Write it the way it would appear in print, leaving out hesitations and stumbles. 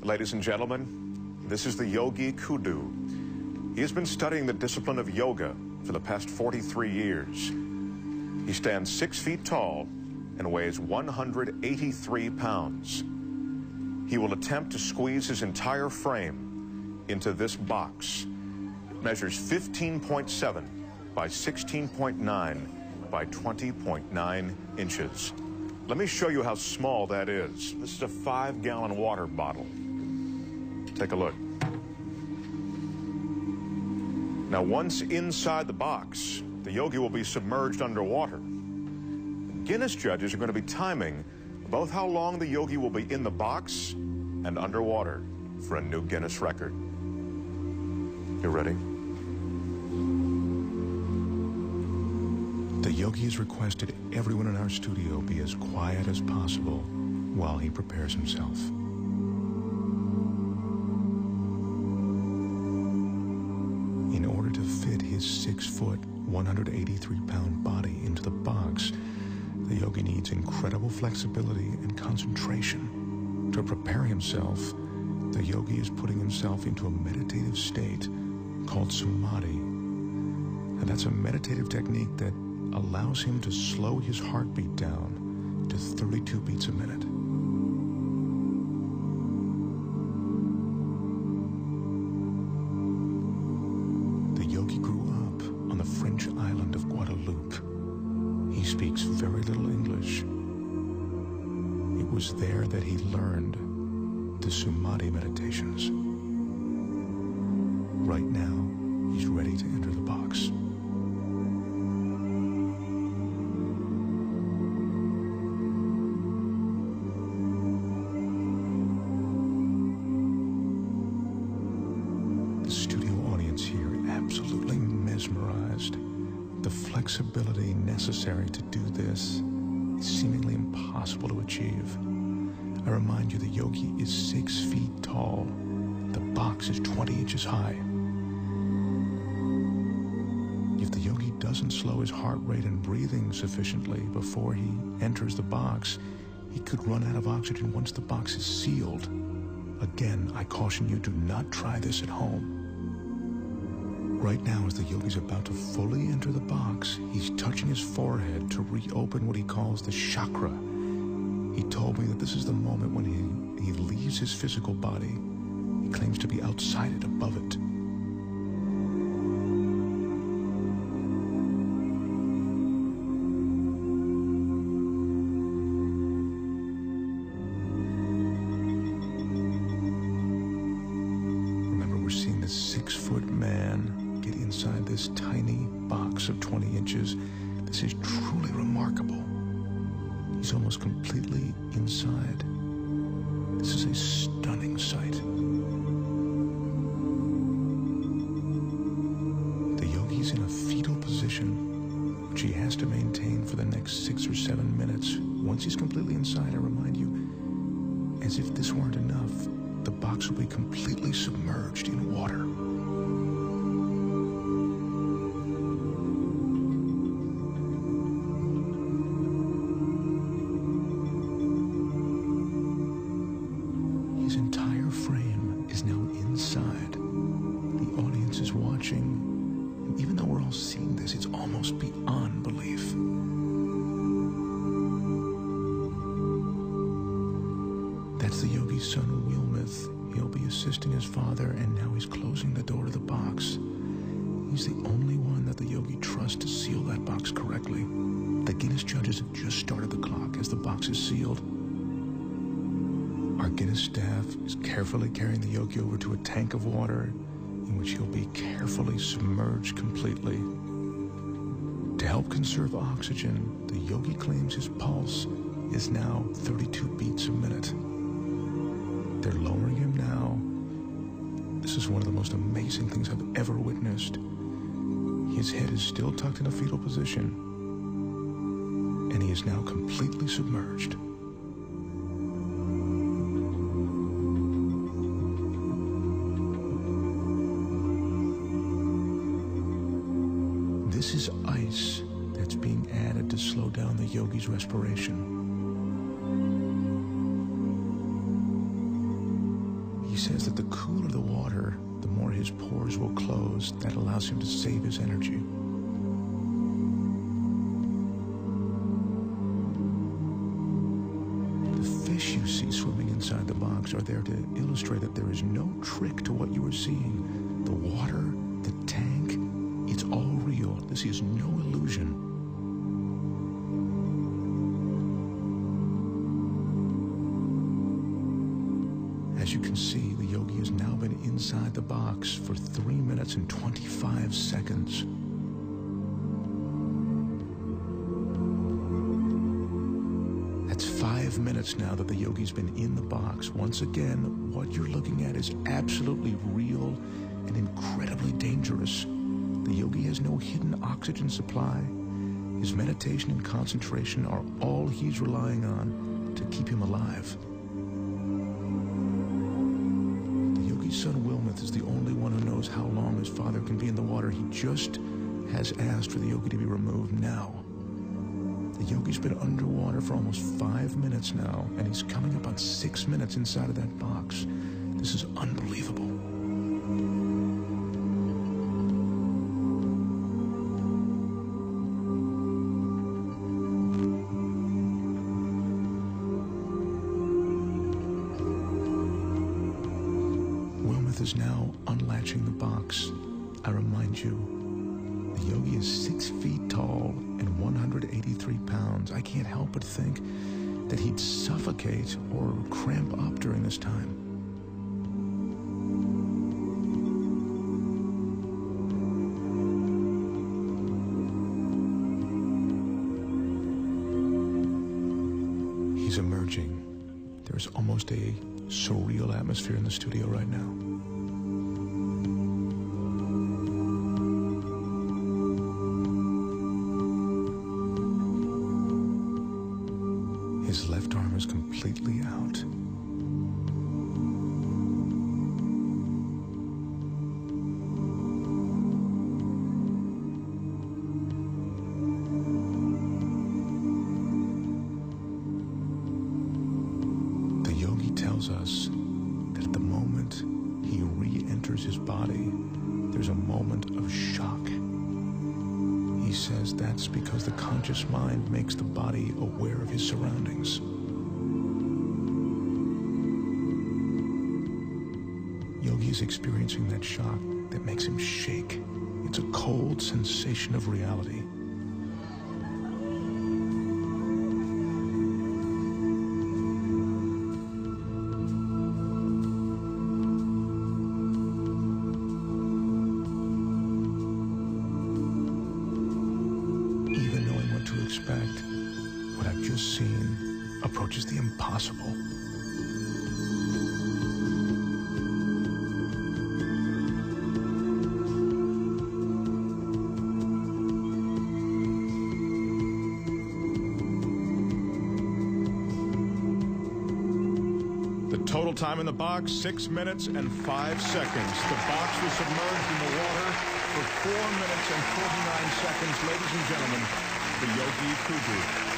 Ladies and gentlemen, this is the Yogi Kudu. He has been studying the discipline of yoga for the past 43 years. He stands 6 feet tall and weighs 183 pounds. He will attempt to squeeze his entire frame into this box. It measures 15.7 by 16.9 by 20.9 inches. Let me show you how small that is. This is a 5-gallon water bottle. Take a look. Now, once inside the box, the yogi will be submerged underwater. Guinness judges are going to be timing both how long the yogi will be in the box and underwater for a new Guinness record. You ready? The yogi has requested everyone in our studio be as quiet as possible while he prepares himself. In order to fit his 6-foot, 183-pound body into the box, the yogi needs incredible flexibility and concentration. To prepare himself, the yogi is putting himself into a meditative state called samadhi. And that's a meditative technique that allows him to slow his heartbeat down to 32 beats a minute. The yogi grew up on the French island of Guadeloupe. He speaks very little English. It was there that he learned the Samadhi meditations. Right now, he's ready to enter the box. The studio audience here absolutely mesmerized. The flexibility necessary to do this is seemingly impossible to achieve. I remind you, the yogi is 6 feet tall. The box is 20 inches high. If the yogi doesn't slow his heart rate and breathing sufficiently before he enters the box, he could run out of oxygen once the box is sealed. Again, I caution you, do not try this at home. Right now, as the yogi's about to fully enter the box, he's touching his forehead to reopen what he calls the chakra. He told me that this is the moment when he leaves his physical body. He claims to be outside it, above it. Remember, we're seeing this 6-foot man get inside this tiny box of 20 inches. This is truly remarkable. He's almost completely inside. This is a stunning sight. The yogi's in a fetal position, which he has to maintain for the next 6 or 7 minutes. Once he's completely inside, I remind you, as if this weren't enough, the box will be completely submerged in water. His entire frame is now inside. The audience is watching, and even though we're all seeing this, it's almost beyond belief. That's the yogi's son, Wilmeth. He'll be assisting his father, and now he's closing the door to the box. He's the only one that the yogi trusts to seal that box correctly. The Guinness judges have just started the clock as the box is sealed. Our Guinness staff is carefully carrying the yogi over to a tank of water in which he'll be carefully submerged completely. To help conserve oxygen, the yogi claims his pulse is now 32 beats a minute. They're lowering him now. This is one of the most amazing things I've ever witnessed. His head is still tucked in a fetal position, and he is now completely submerged. This is ice that's being added to slow down the yogi's respiration. water, the more his pores will close. That allows him to save his energy. The fish you see swimming inside the box are there to illustrate that there is no trick to what you are seeing. The water, the tank, it's all real. This is no illusion. As you can see, the yogi has now been inside the box for 3 minutes and 25 seconds. That's 5 minutes now that the yogi's been in the box. Once again, what you're looking at is absolutely real and incredibly dangerous. The yogi has no hidden oxygen supply. His meditation and concentration are all he's relying on to keep him alive. Son Wilmuth is the only one who knows how long his father can be in the water. He just has asked for the yogi to be removed now. The yogi's been underwater for almost 5 minutes now, and he's coming up on 6 minutes inside of that box. This is unbelievable. Is now unlatching the box. I remind you, the yogi is 6 feet tall and 183 pounds. I can't help but think that he'd suffocate or cramp up during this time. He's emerging. There's almost a surreal atmosphere in the studio right now. His left arm is completely out. The yogi tells us that at the moment he re-enters his body, there's a moment of shock. He says that's because the conscious mind makes the body aware of his surroundings. Yogi is experiencing that shock that makes him shake. It's a cold sensation of reality. Expect, what I've just seen approaches the impossible. The total time in the box, 6 minutes and 5 seconds. The box was submerged in the water for 4 minutes and 49 seconds. Ladies and gentlemen, the Yogi Kudu.